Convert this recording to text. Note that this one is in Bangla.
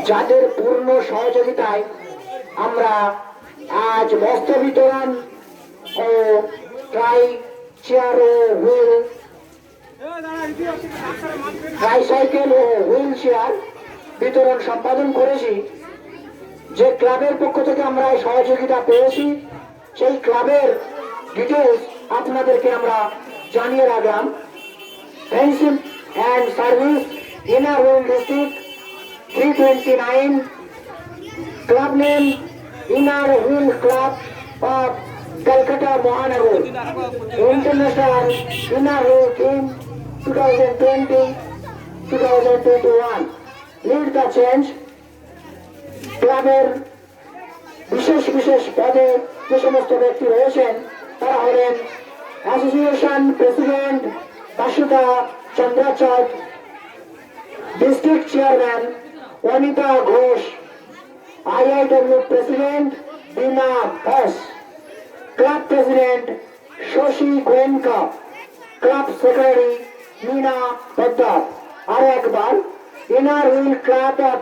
যাদের পূর্ণ সহযোগিতায় আমরা আজ বস্ত্র বিতরণ ও ট্রাই চেয়ার ও হুইল ট্রাইসাইকেল ও হুইল চেয়ার বিতরণ সম্পাদন করেছি। যে ক্লাবের পক্ষ থেকে আমরা এই সহযোগিতা পেয়েছি সেই ক্লাবের ডিটেলস আপনাদেরকে আমরা জানিয়ে রাখলাম। Friendship and service inner wheel district 329, club name inner wheel club of Calcutta Mahanagar, International Inner Ring Team 2020-2021. Lead the change. ক্লাবের বিশেষ বিশেষ পদে যে সমস্ত ব্যক্তি রয়েছেন তারা হলেন association president Basuda Chandracharya, district chairman Anita Ghosh, IIW president Bina Das, club president Shashi Goenka, club secretary Mina Padma. আর একবার ইনার হুইল ক্লাব অফ